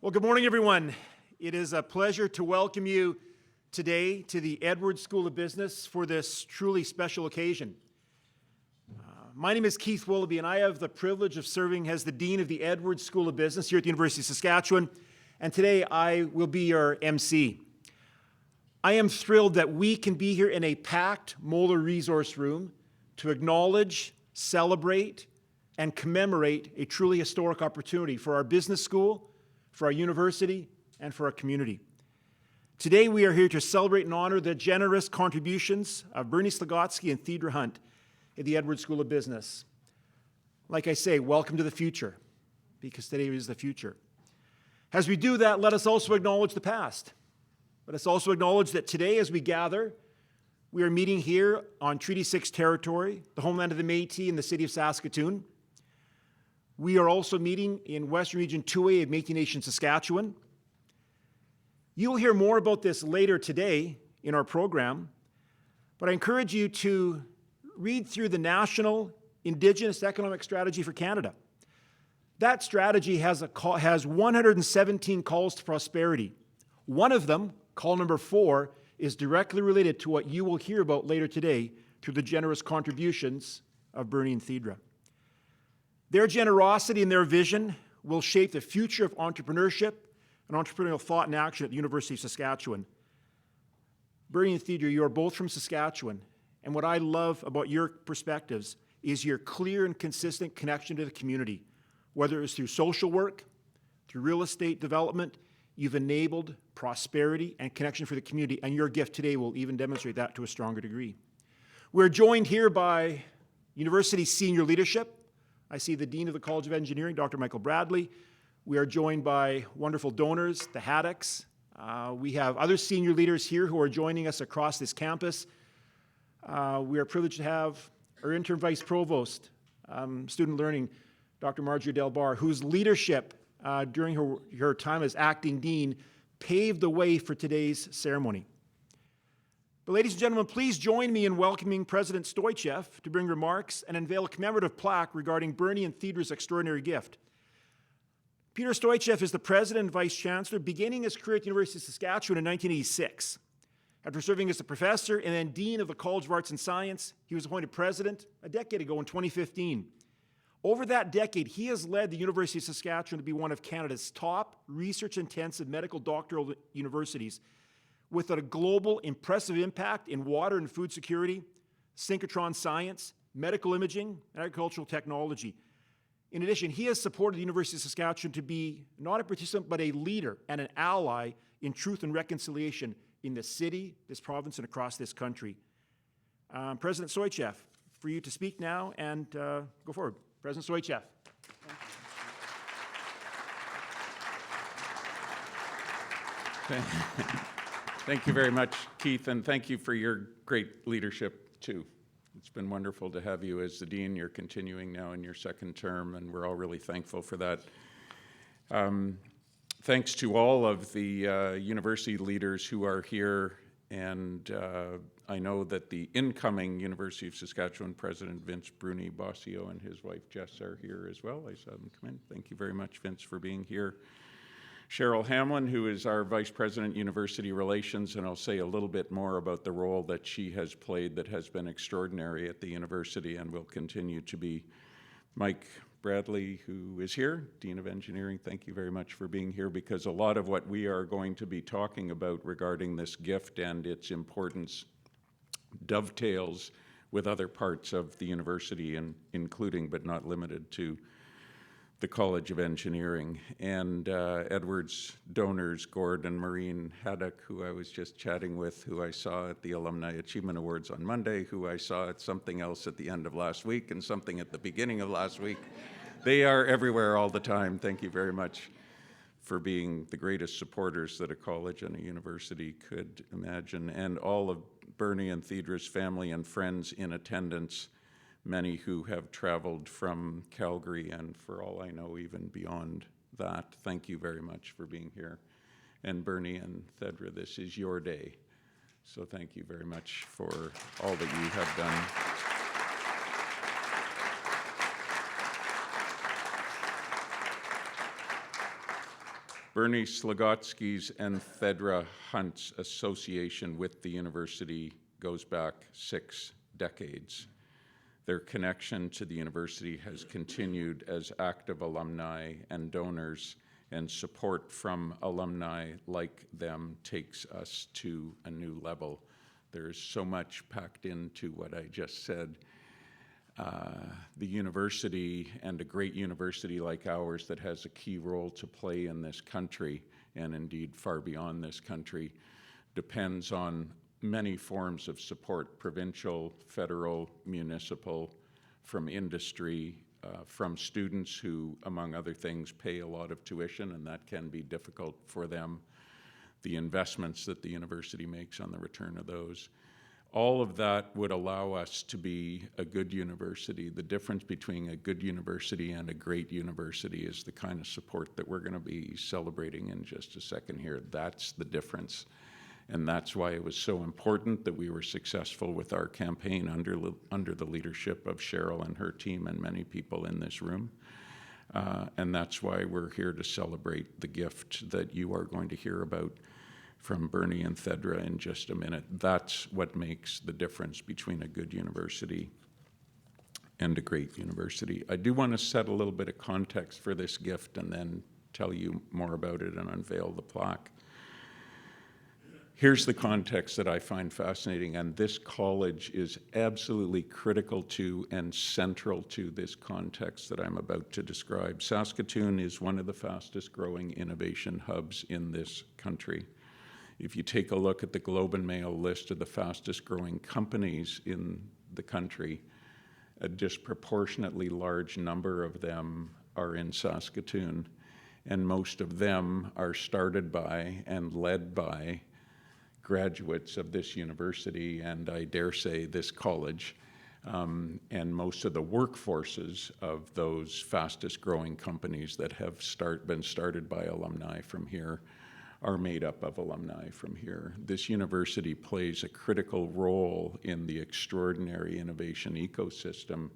Well, good morning, everyone. It is a pleasure to welcome you today to the Edwards School of Business for this truly special occasion. My name is Keith Willoughby, and I have the privilege of serving as the Dean of the Edwards School of Business here at the University of Saskatchewan, and today I will be your MC. I am thrilled that we can be here in a packed Moeller Resource Room to acknowledge, celebrate, and commemorate a truly historic opportunity for our business school, for our university, and for our community. Today we are here to celebrate and honor the generous contributions of Bernie Slogotski and Theodore Hunt at the Edwards School of Business. Like I say, welcome to the future, because today is the future. As we do that, let us also acknowledge the past. Let us also acknowledge that today as we gather, we are meeting here on Treaty 6 territory, the homeland of the Métis in the city of Saskatoon. We are also meeting in Western Region 2A of Métis Nation, Saskatchewan. You'll hear more about this later today in our program, but I encourage you to read through the National Indigenous Economic Strategy for Canada. That strategy has 117 calls to prosperity. One of them, call number 4, is directly related to what you will hear about later today through the generous contributions of Bernie and Theodore. Their generosity and their vision will shape the future of entrepreneurship and entrepreneurial thought and action at the University of Saskatchewan. Bernie and Theodore, you are both from Saskatchewan, and what I love about your perspectives is your clear and consistent connection to the community. Whether it's through social work, through real estate development, you've enabled prosperity and connection for the community, and your gift today will even demonstrate that to a stronger degree. We're joined here by university senior leadership. I see the Dean of the College of Engineering, Dr. Michael Bradley. We are joined by wonderful donors, the Haddocks. We have other senior leaders here who are joining us across this campus. We are privileged to have our interim vice provost, student learning, Dr. Marjorie Delbar, whose leadership during her time as acting dean paved the way for today's ceremony. But ladies and gentlemen, please join me in welcoming President Stoichev to bring remarks and unveil a commemorative plaque regarding Bernie and Theodore's extraordinary gift. Peter Stoichev is the president and vice chancellor, beginning his career at the University of Saskatchewan in 1986. After serving as a professor and then dean of the College of Arts and Science, he was appointed president a decade ago in 2015. Over that decade, he has led the University of Saskatchewan to be one of Canada's top research-intensive medical doctoral universities, with a global impressive impact in water and food security, synchrotron science, medical imaging, and agricultural technology. In addition, he has supported the University of Saskatchewan to be not a participant, but a leader and an ally in truth and reconciliation in the city, this province, and across this country. President Stoichev, for you to speak now and go forward. President Stoichev. Thank you very much, Keith, and thank you for your great leadership, too. It's been wonderful to have you as the dean. You're continuing now in your second term, and we're all really thankful for that. Thanks to all of the university leaders who are here, and I know that the incoming University of Saskatchewan President, Vince Bruni Bossio, and his wife, Jess, are here as well. I saw them come in. Thank you very much, Vince, for being here. Cheryl Hamlin, who is our Vice President, University Relations, and I'll say a little bit more about the role that she has played that has been extraordinary at the university and will continue to be. Mike Bradley, who is here, Dean of Engineering, thank you very much for being here, because a lot of what we are going to be talking about regarding this gift and its importance dovetails with other parts of the university, and including but not limited to the College of Engineering. And Edwards donors, Gord and Maureen Haddock, who I was just chatting with, who I saw at the Alumni Achievement Awards on Monday, who I saw at something else at the end of last week and something at the beginning of last week. They are everywhere all the time. Thank you very much for being the greatest supporters that a college and a university could imagine. And all of Bernie and Theodore's family and friends in attendance, many who have traveled from Calgary and, for all I know, even beyond that. Thank you very much for being here. And Bernie and Theodore, this is your day. So thank you very much for all that you have done. Bernie Slogotski's and Thedra Hunt's association with the university goes back 6 decades. Their connection to the university has continued as active alumni and donors, and support from alumni like them takes us to a new level. There's so much packed into what I just said. The university, and a great university like ours that has a key role to play in this country, and indeed far beyond this country, depends on many forms of support: provincial, federal, municipal, from industry, from students who, among other things, pay a lot of tuition, and that can be difficult for them, the investments that the university makes on the return of those. All of that would allow us to be a good university. The difference between a good university and a great university is the kind of support that we're going to be celebrating in just a second here. That's the difference. And that's why it was so important that we were successful with our campaign under the leadership of Cheryl and her team and many people in this room. And that's why we're here to celebrate the gift that you are going to hear about from Bernie and Thedra in just a minute. That's what makes the difference between a good university and a great university. I do want to set a little bit of context for this gift and then tell you more about it and unveil the plaque. Here's the context that I find fascinating, and this college is absolutely critical to and central to this context that I'm about to describe. Saskatoon is one of the fastest growing innovation hubs in this country. If you take a look at the Globe and Mail list of the fastest growing companies in the country, a disproportionately large number of them are in Saskatoon, and most of them are started by and led by graduates of this university, and I dare say this college, and most of the workforces of those fastest growing companies that have been started by alumni from here are made up of alumni from here. This university plays a critical role in the extraordinary innovation ecosystem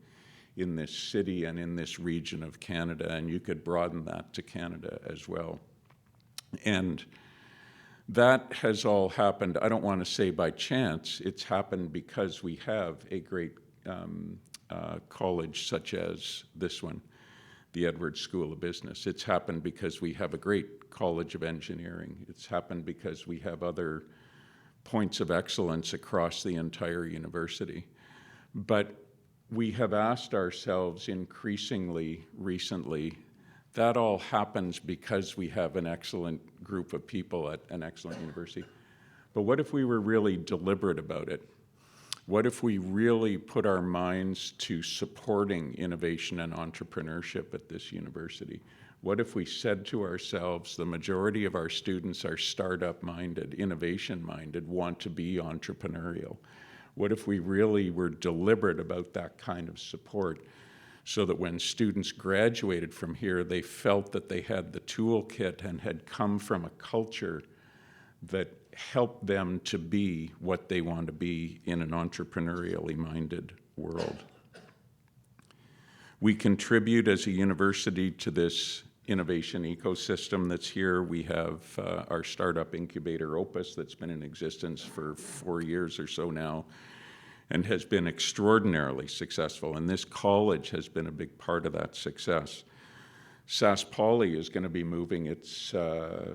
in this city and in this region of Canada, and you could broaden that to Canada as well. And that has all happened, I don't want to say by chance, it's happened because we have a great college such as this one, the Edwards School of Business. It's happened because we have a great College of Engineering. It's happened because we have other points of excellence across the entire university. But we have asked ourselves increasingly recently, that all happens because we have an excellent group of people at an excellent university. But what if we were really deliberate about it? What if we really put our minds to supporting innovation and entrepreneurship at this university? What if we said to ourselves, the majority of our students are startup-minded, innovation-minded, want to be entrepreneurial? What if we really were deliberate about that kind of support so that when students graduated from here, they felt that they had the toolkit and had come from a culture that helped them to be what they want to be in an entrepreneurially minded world? We contribute as a university to this innovation ecosystem that's here. We have our startup incubator, Opus, that's been in existence for 4 years or so now and has been extraordinarily successful, and this college has been a big part of that success. SaskPoly is going to be moving its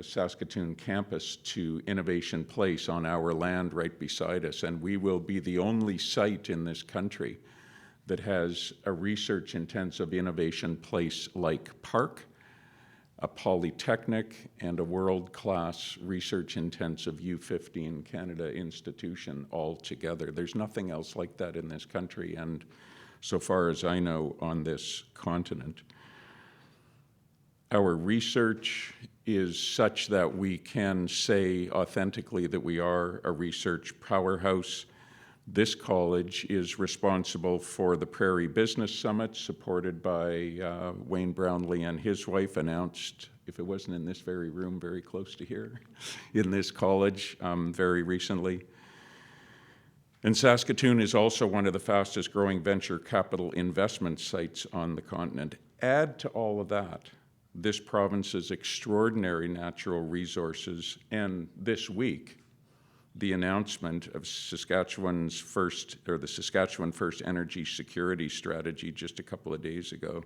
Saskatoon campus to Innovation Place on our land right beside us, and we will be the only site in this country that has a research-intensive innovation place-like park, a polytechnic, and a world-class research-intensive U15 Canada institution all together. There's nothing else like that in this country, and so far as I know, on this continent. Our research is such that we can say authentically that we are a research powerhouse. This college is responsible for the Prairie Business Summit, supported by Wayne Brownlee and his wife, announced, if it wasn't in this very room, very close to here, in this college very recently. And Saskatoon is also one of the fastest growing venture capital investment sites on the continent. Add to all of that this province's extraordinary natural resources, and this week, the announcement of the Saskatchewan First Energy Security Strategy just a couple of days ago.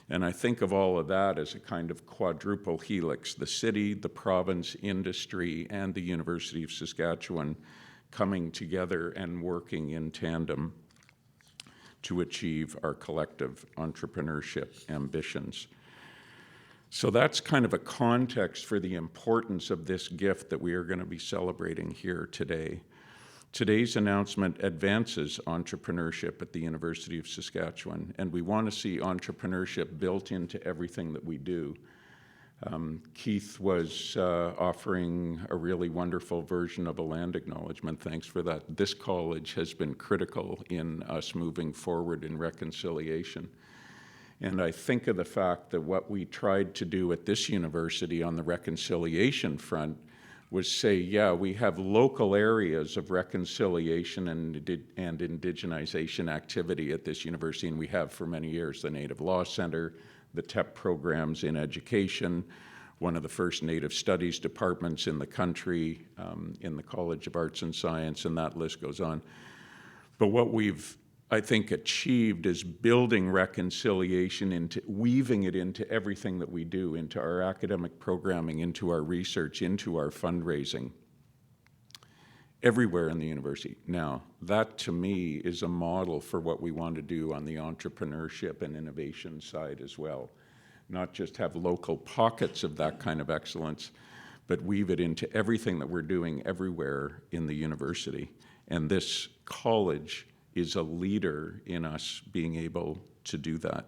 And I think of all of that as a kind of quadruple helix: the city, the province, industry, and the University of Saskatchewan coming together and working in tandem to achieve our collective entrepreneurship ambitions. So that's kind of a context for the importance of this gift that we are going to be celebrating here today. Today's announcement advances entrepreneurship at the University of Saskatchewan, and we want to see entrepreneurship built into everything that we do. Keith was offering a really wonderful version of a land acknowledgement. Thanks for that. This college has been critical in us moving forward in reconciliation. And I think of the fact that what we tried to do at this university on the reconciliation front was say, yeah, we have local areas of reconciliation and indigenization activity at this university, and we have for many years the Native Law Centre, the TEP programs in education, one of the first Native Studies departments in the country, in the College of Arts and Science, and that list goes on. But what we've, I think, achieved is building reconciliation, weaving it into everything that we do, into our academic programming, into our research, into our fundraising, everywhere in the university. Now, that to me is a model for what we want to do on the entrepreneurship and innovation side as well. Not just have local pockets of that kind of excellence, but weave it into everything that we're doing everywhere in the university. And this college is a leader in us being able to do that.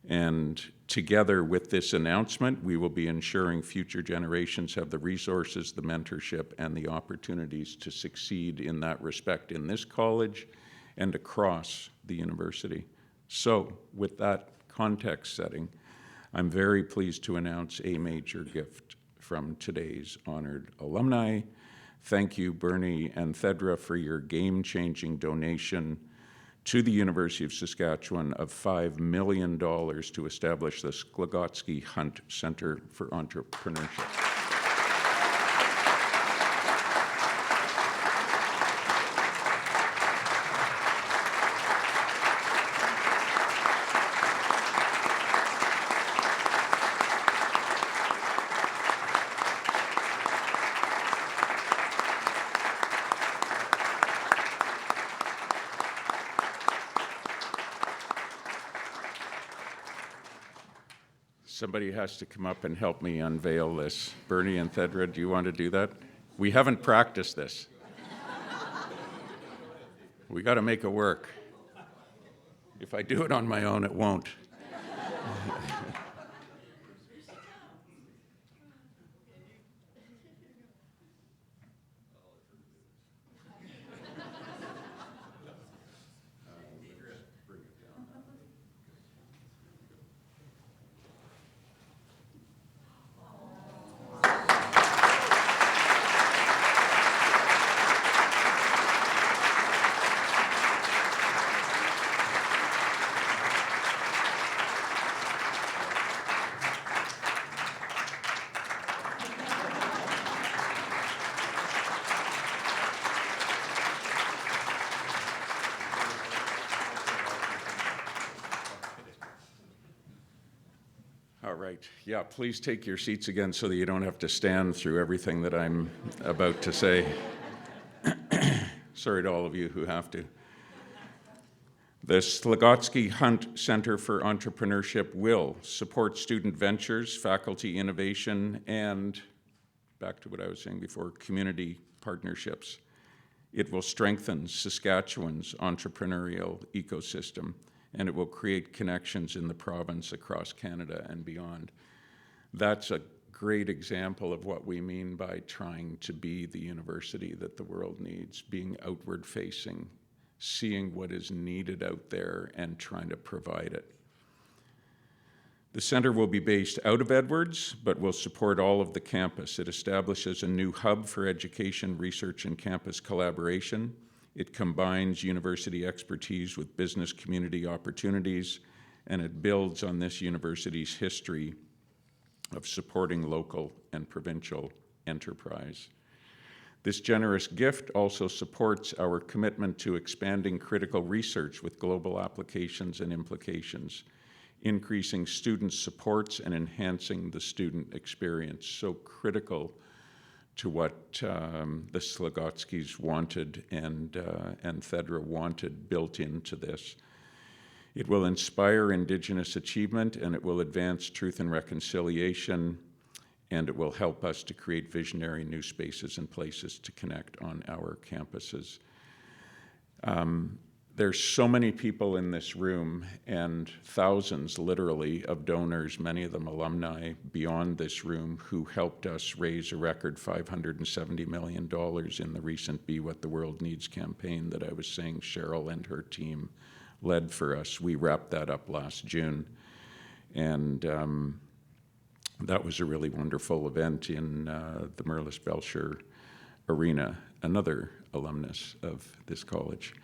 And together with this announcement, we will be ensuring future generations have the resources, the mentorship, and the opportunities to succeed in that respect in this college and across the university. So with that context setting, I'm very pleased to announce a major gift from today's honored alumni. Thank you, Bernie and Thedra, for your game-changing donation to the University of Saskatchewan of $5 million to establish the Slogotski Hunt Centre for Entrepreneurship. Somebody has to come up and help me unveil this. Bernie and Thedra, do you want to do that? We haven't practiced this. We got to make it work. If I do it on my own, it won't. All right. Yeah, please take your seats again so that you don't have to stand through everything that I'm about to say. Sorry to all of you who have to. The Slogotski Hunt Centre for Entrepreneurship will support student ventures, faculty innovation, and, back to what I was saying before, community partnerships. It will strengthen Saskatchewan's entrepreneurial ecosystem, and it will create connections in the province across Canada and beyond. That's a great example of what we mean by trying to be the university that the world needs, being outward-facing, seeing what is needed out there and trying to provide it. The centre will be based out of Edwards, but will support all of the campus. It establishes a new hub for education, research, and campus collaboration. It combines university expertise with business community opportunities, and it builds on this university's history of supporting local and provincial enterprise. This generous gift also supports our commitment to expanding critical research with global applications and implications, increasing student supports and enhancing the student experience. So critical to what the Slogotskis wanted and Thedra wanted built into this. It will inspire Indigenous achievement, and it will advance truth and reconciliation, and it will help us to create visionary new spaces and places to connect on our campuses. There's so many people in this room, and thousands, literally, of donors, many of them alumni beyond this room, who helped us raise a record $570 million in the recent Be What the World Needs campaign that I was saying Cheryl and her team led for us. We wrapped that up last June, and that was a really wonderful event in the Merlis Belcher Arena, another alumnus of this college.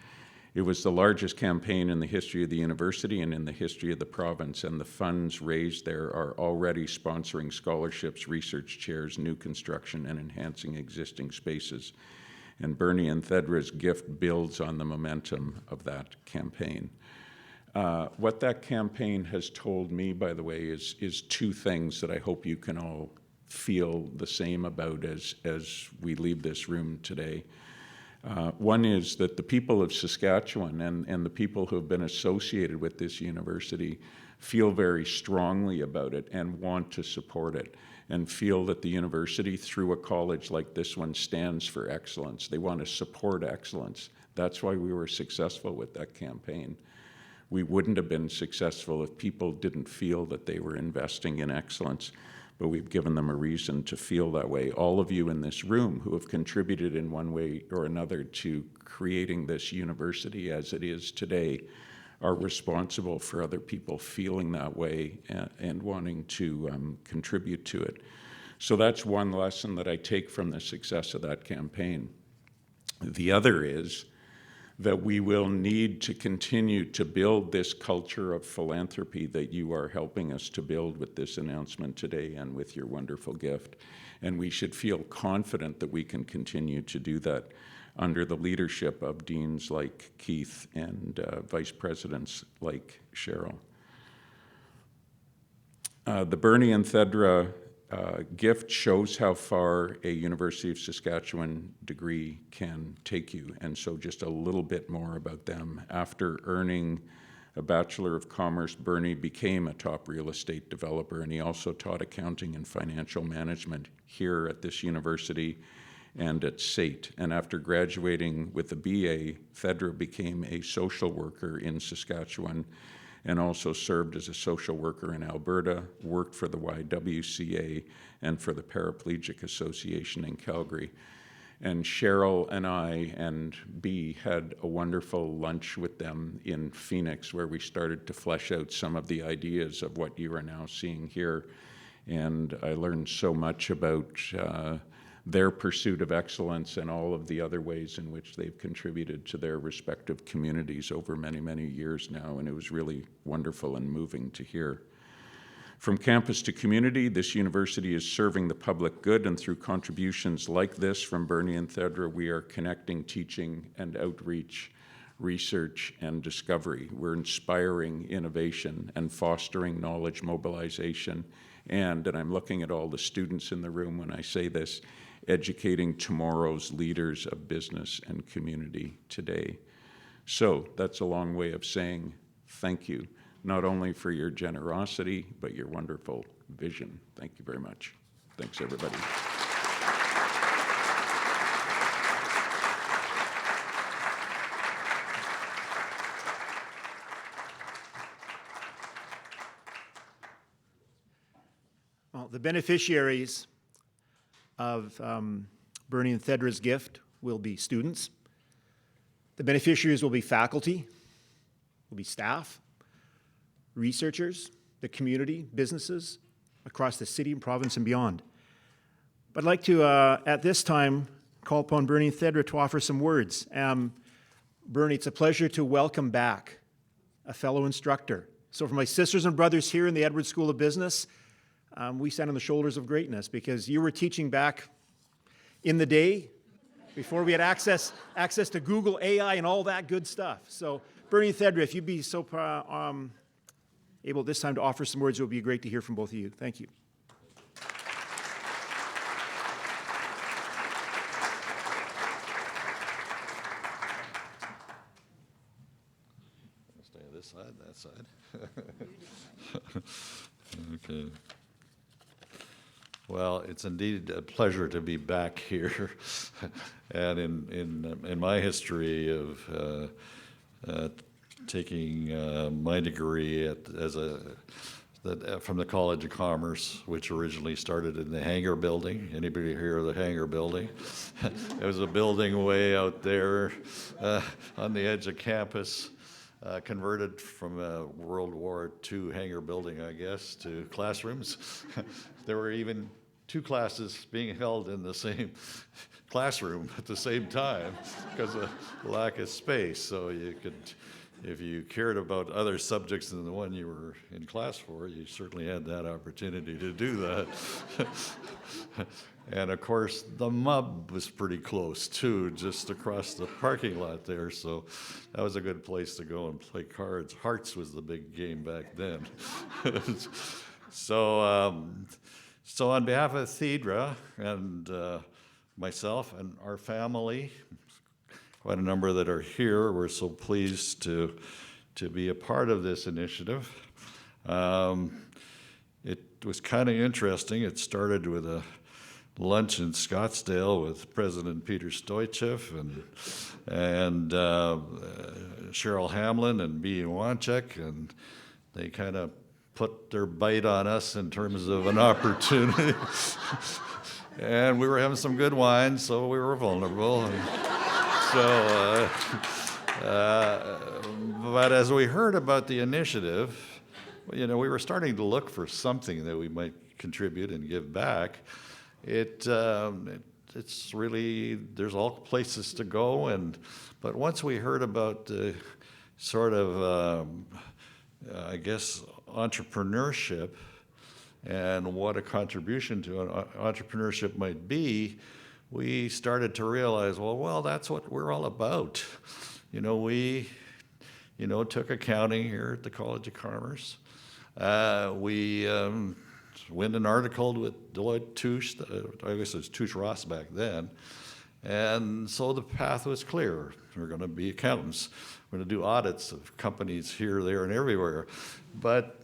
It was the largest campaign in the history of the university and in the history of the province, and the funds raised there are already sponsoring scholarships, research chairs, new construction, and enhancing existing spaces. And Bernie and Thedra's gift builds on the momentum of that campaign. What that campaign has told me, by the way, is two things that I hope you can all feel the same about as we leave this room today. One is that the people of Saskatchewan and the people who have been associated with this university feel very strongly about it and want to support it, and feel that the university, through a college like this one, stands for excellence. They want to support excellence. That's why we were successful with that campaign. We wouldn't have been successful if people didn't feel that they were investing in excellence, but we've given them a reason to feel that way. All of you in this room who have contributed in one way or another to creating this university as it is today are responsible for other people feeling that way and wanting to contribute to it. So that's one lesson that I take from the success of that campaign. The other is that we will need to continue to build this culture of philanthropy that you are helping us to build with this announcement today and with your wonderful gift. And we should feel confident that we can continue to do that under the leadership of deans like Keith and vice presidents like Cheryl. The Bernie and Thedra gift shows how far a University of Saskatchewan degree can take you. And so just a little bit more about them. After earning a Bachelor of Commerce, Bernie became a top real estate developer, and he also taught accounting and financial management here at this university and at SAIT. And after graduating with a BA, Thedra became a social worker in Saskatchewan and also served as a social worker in Alberta, worked for the YWCA and for the Paraplegic Association in Calgary. And Cheryl and I and Bea had a wonderful lunch with them in Phoenix, where we started to flesh out some of the ideas of what you are now seeing here. And I learned so much about their pursuit of excellence and all of the other ways in which they've contributed to their respective communities over many, many years now, and it was really wonderful and moving to hear. From campus to community, this university is serving the public good, and through contributions like this from Bernie and Thedra, we are connecting teaching and outreach, research and discovery. We're inspiring innovation and fostering knowledge mobilization, and I'm looking at all the students in the room when I say this, educating tomorrow's leaders of business and community today. So that's a long way of saying thank you, not only for your generosity, but your wonderful vision. Thank you very much. Thanks, everybody. Well, the beneficiaries of Bernie and Thedra's gift will be students. The beneficiaries will be faculty, will be staff, researchers, the community, businesses across the city and province and beyond. But I'd like to, at this time, call upon Bernie and Thedra to offer some words. Bernie, it's a pleasure to welcome back a fellow instructor. So for my sisters and brothers here in the Edwards School of Business, we stand on the shoulders of greatness because you were teaching back in the day before we had access to Google, AI, and all that good stuff. So, Bernie and Thedra, if you'd be so able this time to offer some words, it would be great to hear from both of you. Thank you. Stay on this side, that side. Okay. Well, it's indeed a pleasure to be back here. And in my history of taking my degree from the College of Commerce, which originally started in the Hangar Building. Anybody hear of the Hangar Building? It was a building way out there on the edge of campus. Converted from a World War II hangar building, I guess, to classrooms. There were even 2 classes being held in the same classroom at the same time because of lack of space. So you could, if you cared about other subjects than the one you were in class for, you certainly had that opportunity to do that. And of course, the MUB was pretty close too, just across the parking lot there. So that was a good place to go and play cards. Hearts was the big game back then. So on behalf of Thedra and myself and our family, quite a number that are here, we're so pleased to be a part of this initiative. It was kind of interesting. It started with a lunch in Scottsdale with President Peter Stoichev and Cheryl Hamlin and B. Wanchek, and they kind of put their bite on us in terms of an opportunity. And we were having some good wine, so we were vulnerable. But as we heard about the initiative, we were starting to look for something that we might contribute and give back. It's really, there's all places to go, but once we heard about the sort of, I guess, entrepreneurship and what a contribution to entrepreneurship might be, we started to realize, well, that's what we're all about. We took accounting here at the College of Commerce. We went an article with Deloitte Touche, I guess it was Touche Ross back then, and so the path was clear. We're going to be accountants. We're going to do audits of companies here, there, and everywhere. But,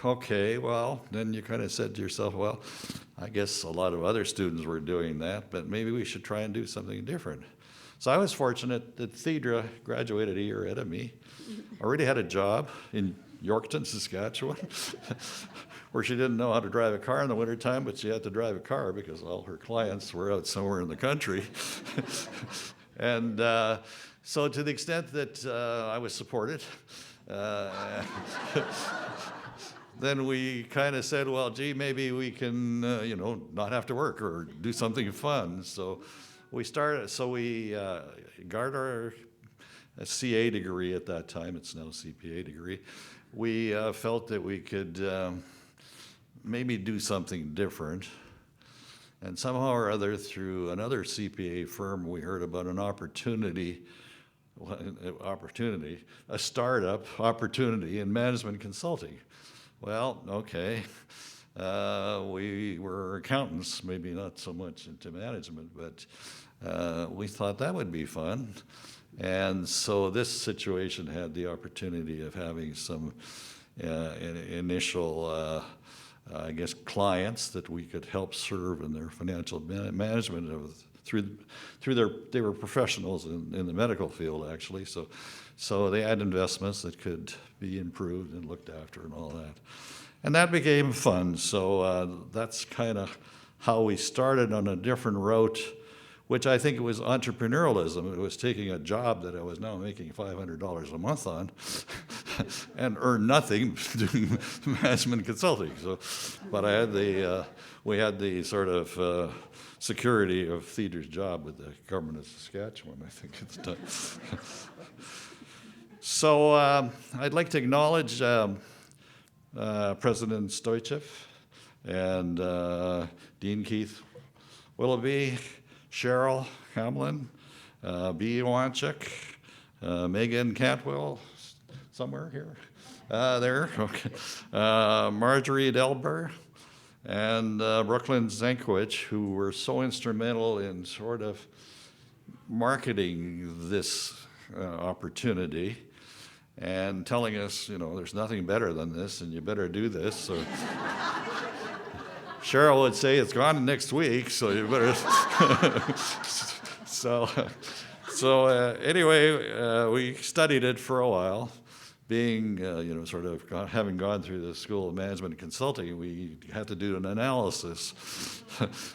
okay, well, then you kind of said to yourself, well, I guess a lot of other students were doing that, but maybe we should try and do something different. So I was fortunate that Thedra graduated a year ahead of me, already had a job in Yorkton, Saskatchewan, where she didn't know how to drive a car in the wintertime, but she had to drive a car because all her clients were out somewhere in the country. And so to the extent that I was supported, then we kind of said, well, gee, maybe we can, not have to work or do something fun. So we got our CA degree at that time. It's now a CPA degree. We felt that we could maybe do something different. And somehow or other, through another CPA firm, we heard about an a startup opportunity in management consulting. Well, okay, we were accountants, maybe not so much into management, but we thought that would be fun. And so this situation had the opportunity of having some initial I guess, clients that we could help serve in their financial management through they were professionals in the medical field, actually. So they had investments that could be improved and looked after and all that. And that became fun. So that's kind of how we started on a different route, which I think it was entrepreneurialism. It was taking a job that I was now making $500 a month on and earn nothing doing management consulting. So, but we had the sort of security of Thedra's job with the government of Saskatchewan, I think at the time. So I'd like to acknowledge President Stoichev and Dean Keith Willoughby, Cheryl Hamlin, B. Wanchuk, Megan Cantwell, somewhere here, there, okay, Marjorie Delber, and Brooklyn Zankiewicz, who were so instrumental in sort of marketing this opportunity and telling us, there's nothing better than this and you better do this. So Cheryl would say it's gone next week, so you better. So anyway, we studied it for a while. Being, sort of having gone through the School of Management and Consulting, we had to do an analysis.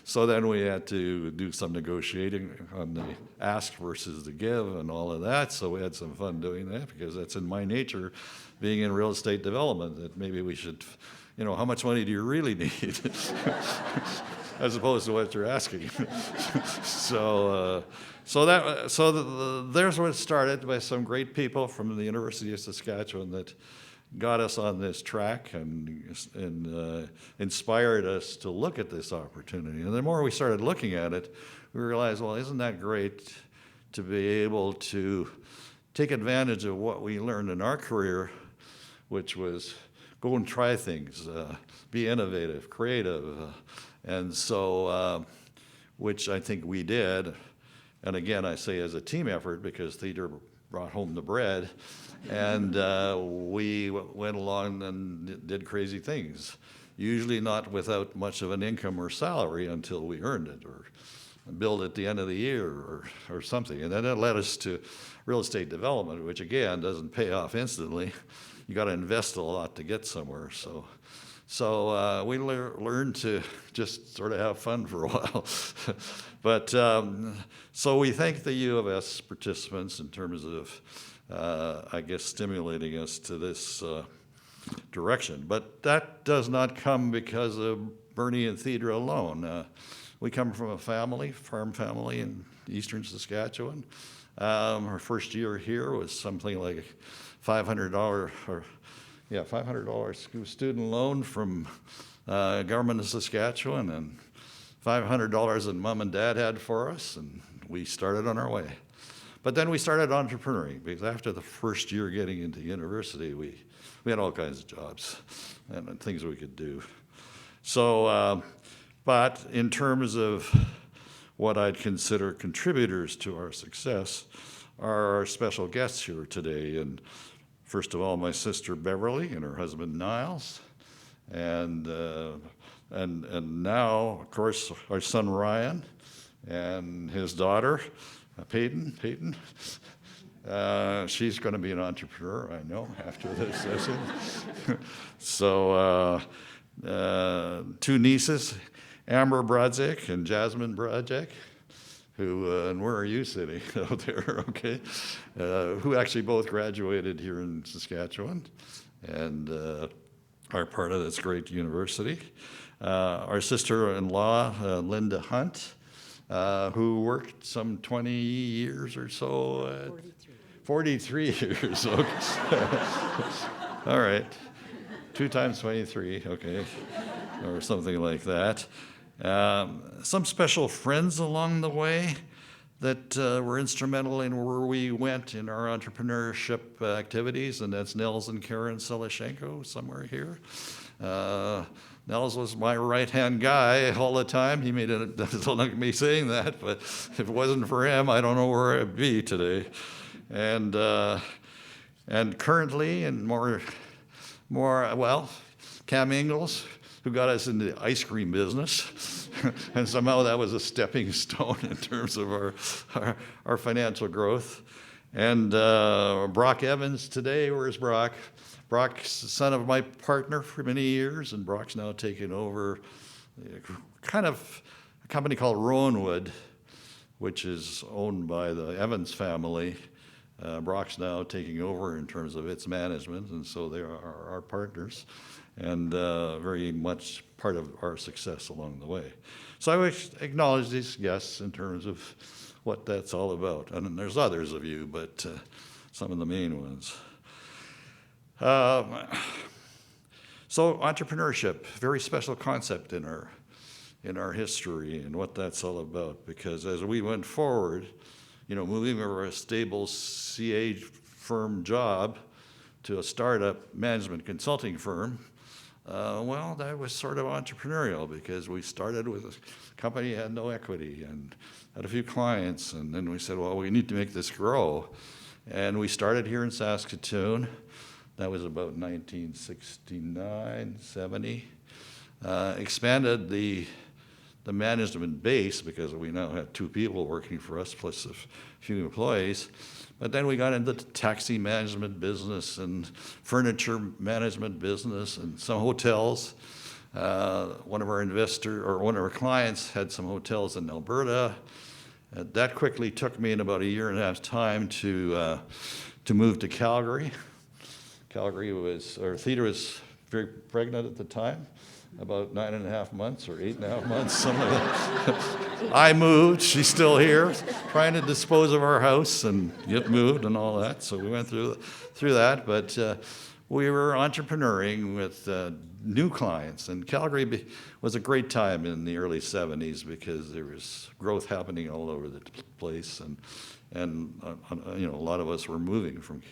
So then we had to do some negotiating on the ask versus the give and all of that. So we had some fun doing that because that's in my nature, being in real estate development, that maybe we should, how much money do you really need? As opposed to what you're asking. There's where it started, by some great people from the University of Saskatchewan that got us on this track and inspired us to look at this opportunity. And the more we started looking at it, we realized, well, isn't that great to be able to take advantage of what we learned in our career, which was go and try things, be innovative, creative, and so, which I think we did. And again, I say as a team effort because theater brought home the bread, and we went along and did crazy things, usually not without much of an income or salary until we earned it, or billed at the end of the year, or something. And then it led us to real estate development, which again doesn't pay off instantly. You got to invest a lot to get somewhere. So we learned to just sort of have fun for a while. But so we thank the U of S participants in terms of, stimulating us to this direction. But that does not come because of Bernie and Thedra alone. We come from a farm family in eastern Saskatchewan. Our first year here was something like $500 student loan from government of Saskatchewan, and $500 that mom and dad had for us, and we started on our way. But then we started entrepreneuring, because after the first year getting into university, we had all kinds of jobs and things we could do. So, but in terms of what I'd consider contributors to our success are our special guests here today. And first of all, my sister Beverly and her husband Niles, and now, of course, our son Ryan and his daughter Peyton. She's going to be an entrepreneur, I know, after this session. So, two nieces, Amber Brodzik and Jasmine Brodzik, who, and where are you sitting? Out there, okay, who actually both graduated here in Saskatchewan and are part of this great university. Our sister-in-law, Linda Hunt, who worked some 20 years or so. 43 years, okay. All right, 2 times 23, okay, or something like that. Some special friends along the way that were instrumental in where we went in our entrepreneurship activities, and that's Nels and Karen Selishenko, somewhere here. Nels was my right-hand guy all the time. He made it, don't look at me saying that, but if it wasn't for him, I don't know where I'd be today. And currently, and more, well, Cam Ingalls, who got us into the ice cream business. And somehow that was a stepping stone in terms of our financial growth. And Brock Evans today, where's Brock? Brock's the son of my partner for many years, and Brock's now taken over kind of a company called Rowanwood, which is owned by the Evans family. Brock's now taking over in terms of its management, and so they are our partners, and very much part of our success along the way. So I wish to acknowledge these guests in terms of what that's all about. And there's others of you, but some of the main ones. So entrepreneurship, very special concept in our history and what that's all about. Because as we went forward, moving from a stable CA firm job to a startup management consulting firm, well, that was sort of entrepreneurial because we started with a company that had no equity and had a few clients, and then we said, well, we need to make this grow. And we started here in Saskatoon. That was about 1969, 70. Expanded the management base because we now had 2 people working for us plus a few employees. But then we got into the taxi management business and furniture management business and some hotels. One of our clients had some hotels in Alberta. That quickly took me in about a year and a half time to move to Calgary. Our theater was very pregnant at the time, about 9.5 months or 8.5 months, something like that. I moved, she's still here, trying to dispose of our house and get moved and all that. So we went through that, but we were entrepreneuring with new clients. And Calgary was a great time in the early 70s because there was growth happening all over the place. And a lot of us were moving from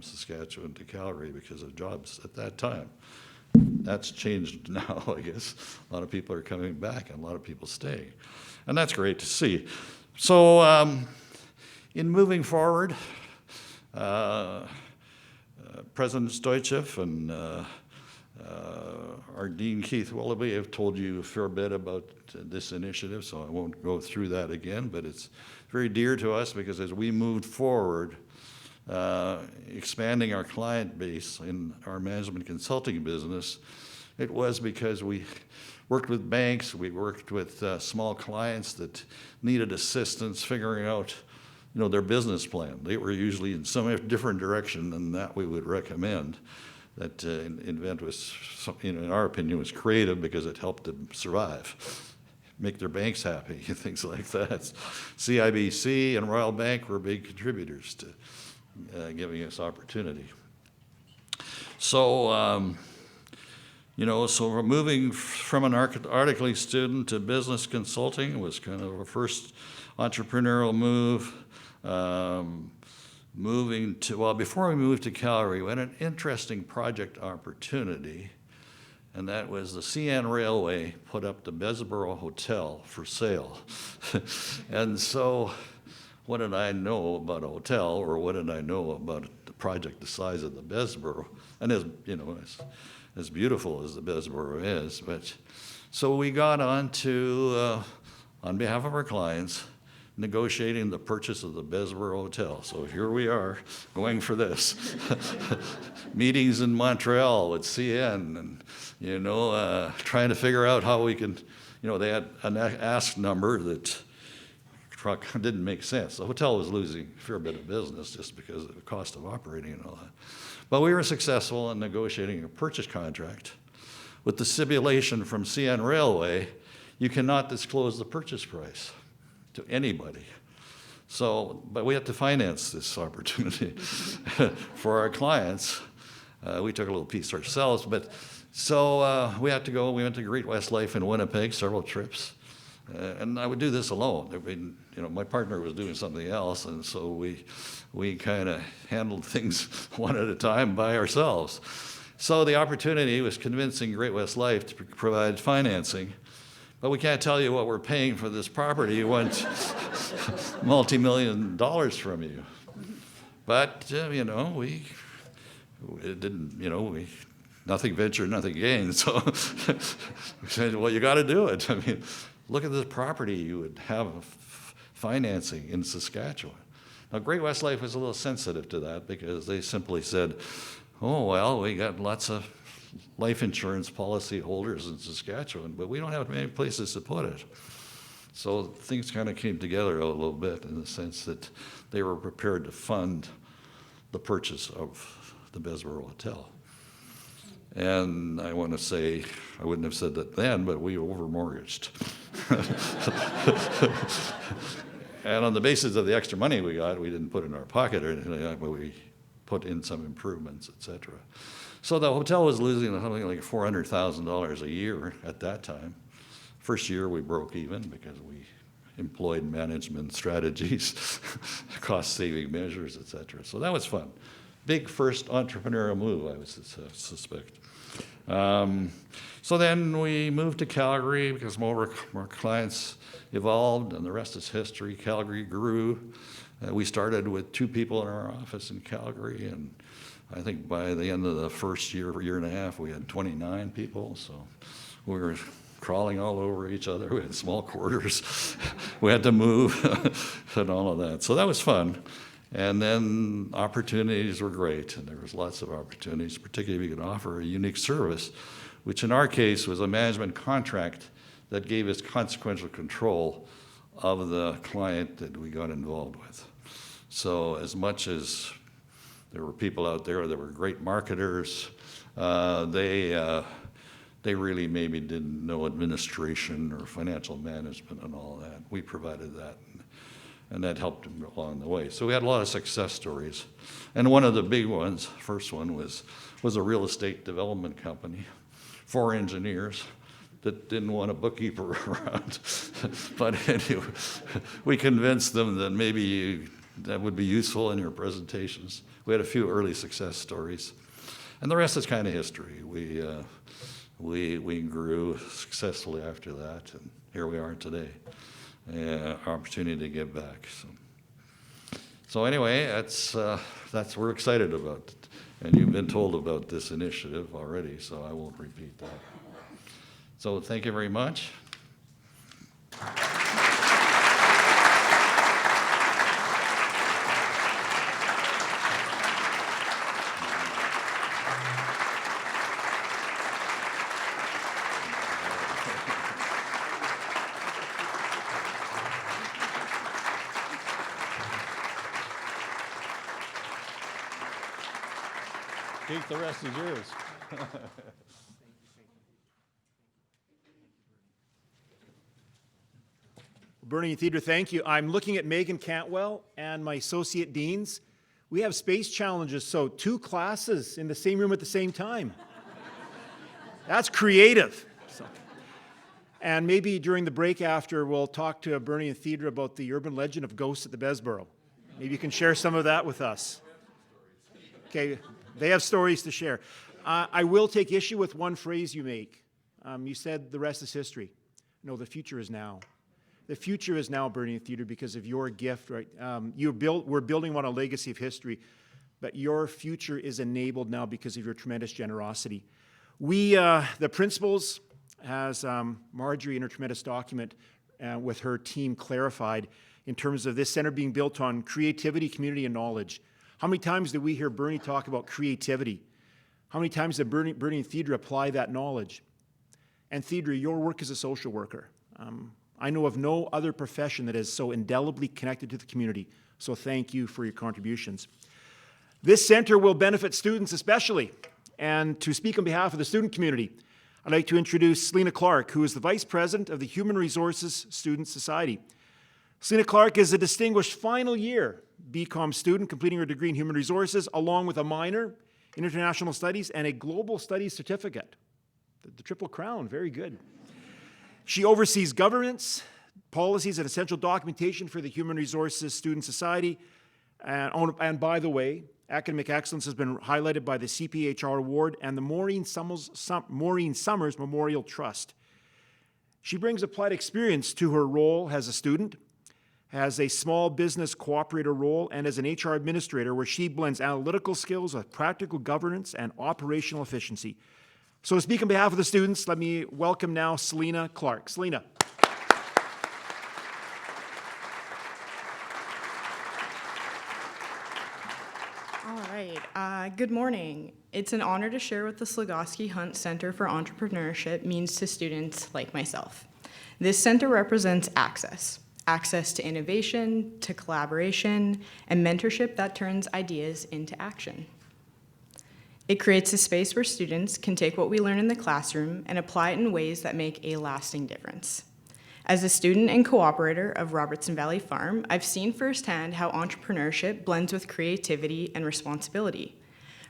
Saskatchewan to Calgary because of jobs at that time. That's changed now, I guess. A lot of people are coming back and a lot of people staying. And that's great to see. So in moving forward, President Stoichev and our Dean Keith Willoughby have told you a fair bit about this initiative, so I won't go through that again, but it's very dear to us because as we moved forward, expanding our client base in our management consulting business, it was because we worked with banks, we worked with small clients that needed assistance figuring out their business plan. They were usually in some different direction than that we would recommend. That invent was, in our opinion, was creative because it helped them survive, make their banks happy, things like that. CIBC and Royal Bank were big contributors to giving us opportunity. So, so we're moving from an articling student to business consulting was kind of a first entrepreneurial move. Before we moved to Calgary, we had an interesting project opportunity, and that was the CN Railway put up the Bessborough Hotel for sale. And so what did I know about a hotel, or what did I know about the project the size of the Bessborough? And as beautiful as the Bessborough is, but so we got on to, on behalf of our clients, negotiating the purchase of the Bessborough Hotel. So here we are going for this. Meetings in Montreal with CN and, trying to figure out how we can, they had an ask number that didn't make sense. The hotel was losing a fair bit of business just because of the cost of operating and all that. But we were successful in negotiating a purchase contract. With the stipulation from CN Railway, you cannot disclose the purchase price to anybody. So, but we had to finance this opportunity for our clients. We took a little piece ourselves, but so we had to go. We went to Great West Life in Winnipeg, several trips, and I would do this alone. I mean, my partner was doing something else, and so we kind of handled things one at a time by ourselves. So the opportunity was convincing Great West Life to provide financing. But we can't tell you what we're paying for this property. We want multi-million dollars from you. But, we didn't, nothing ventured, nothing gained. So we said, well, you got to do it. I mean, look at this property you would have financing in Saskatchewan. Now, Great West Life was a little sensitive to that because they simply said, oh, well, we got lots of life insurance policy holders in Saskatchewan, but we don't have many places to put it. So things kind of came together a little bit in the sense that they were prepared to fund the purchase of the Bessborough Hotel. And I want to say, I wouldn't have said that then, but we over-mortgaged. And on the basis of the extra money we got, we didn't put in our pocket or anything like that, but we put in some improvements, et cetera. So the hotel was losing something like $400,000 a year at that time. First year we broke even because we employed management strategies, cost-saving measures, et cetera. So that was fun. Big first entrepreneurial move, I would suspect. So then we moved to Calgary because more clients evolved, and the rest is history. Calgary grew. We started with 2 people in our office in Calgary, and I think by the end of the first year and a half, we had 29 people. So we were crawling all over each other. We had small quarters. We had to move and all of that. So that was fun. And then opportunities were great, and there was lots of opportunities, particularly if you could offer a unique service, which in our case was a management contract that gave us consequential control of the client that we got involved with. So as much as there were people out there that were great marketers, they really maybe didn't know administration or financial management and all that. We provided that, and that helped them along the way. So we had a lot of success stories. And one of the big ones, first one, was a real estate development company, 4 engineers that didn't want a bookkeeper around. But anyway, we convinced them that maybe that would be useful in your presentations. We had a few early success stories. And the rest is kind of history. We grew successfully after that, and here we are today. Opportunity to give back. So anyway, that's we're excited about it. And you've been told about this initiative already, so I won't repeat that. So thank you very much. Keith, the rest is yours. Bernie and Theodore, thank you. I'm looking at Megan Cantwell and my associate deans. We have space challenges, so 2 classes in the same room at the same time. That's creative. And maybe during the break after, we'll talk to Bernie and Theodore about the urban legend of ghosts at the Besborough. Maybe you can share some of that with us. Okay, they have stories to share. I will take issue with one phrase you make. You said the rest is history. No, the future is now. The future is now, Bernie and Theodore, because of your gift, right? We're building on a legacy of history, but your future is enabled now because of your tremendous generosity. The principals, as Marjorie in her tremendous document with her team clarified, in terms of this center being built on creativity, community, and knowledge. How many times did we hear Bernie talk about creativity? How many times did Bernie and Theodore apply that knowledge? And Theodore, your work as a social worker. I know of no other profession that is so indelibly connected to the community, so thank you for your contributions. This center will benefit students especially, and to speak on behalf of the student community, I'd like to introduce Selena Clark, who is the Vice President of the Human Resources Student Society. Selena Clark is a distinguished final year BCom student completing her degree in Human Resources, along with a minor in International Studies and a Global Studies certificate. The Triple Crown, very good. She oversees governance, policies, and essential documentation for the Human Resources Student Society. And by the way, academic excellence has been highlighted by the CPHR Award and the Maureen Summers Memorial Trust. She brings applied experience to her role as a student, has a small business cooperator role, and as an HR administrator where she blends analytical skills with practical governance and operational efficiency. So to speak on behalf of the students, let me welcome now Selena Clark. Selena. All right, good morning. It's an honor to share what the Slogotski Hunt Centre for Entrepreneurship means to students like myself. This center represents access to innovation, to collaboration, and mentorship that turns ideas into action. It creates a space where students can take what we learn in the classroom and apply it in ways that make a lasting difference. As a student and cooperator of Robertson Valley Farm, I've seen firsthand how entrepreneurship blends with creativity and responsibility.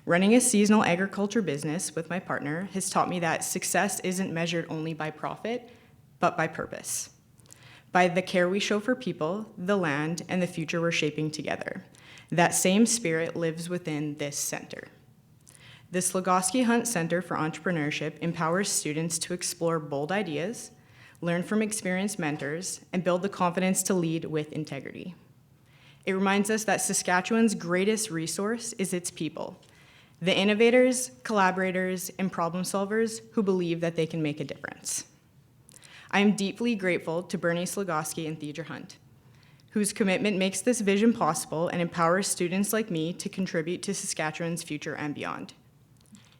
Running a seasonal agriculture business with my partner has taught me that success isn't measured only by profit, but by purpose. By the care we show for people, the land, and the future we're shaping together. That same spirit lives within this center. The Slogotski Hunt Centre for Entrepreneurship empowers students to explore bold ideas, learn from experienced mentors, and build the confidence to lead with integrity. It reminds us that Saskatchewan's greatest resource is its people, the innovators, collaborators, and problem solvers who believe that they can make a difference. I am deeply grateful to Bernie Slogotski and Theodore Hunt, whose commitment makes this vision possible and empowers students like me to contribute to Saskatchewan's future and beyond.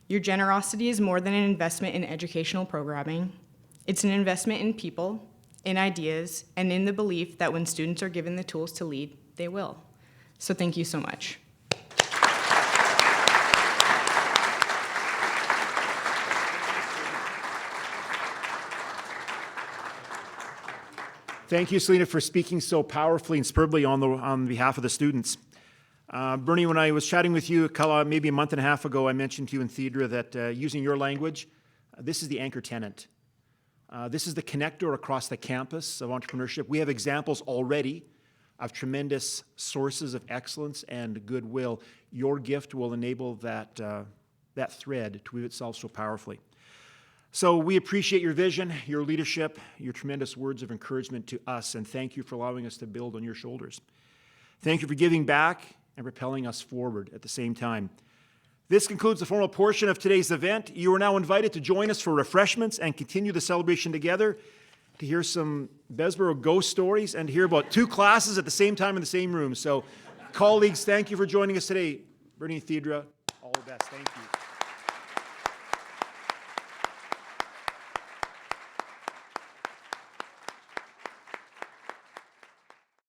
Your generosity is more than an investment in educational programming. It's an investment in people, in ideas, and in the belief that when students are given the tools to lead, they will. So thank you so much. Thank you, Selena, for speaking so powerfully and superbly on behalf of the students. Bernie, when I was chatting with you maybe a month and a half ago, I mentioned to you and Theodora that using your language, this is the anchor tenant. This is the connector across the campus of entrepreneurship. We have examples already of tremendous sources of excellence and goodwill. Your gift will enable that thread to weave itself so powerfully. So we appreciate your vision, your leadership, your tremendous words of encouragement to us, and thank you for allowing us to build on your shoulders. Thank you for giving back and propelling us forward at the same time. This concludes the formal portion of today's event. You are now invited to join us for refreshments and continue the celebration together, to hear some Besborough ghost stories and to hear about 2 classes at the same time in the same room. So, colleagues, thank you for joining us today. Bernie and Theodora, all the best. Thank you.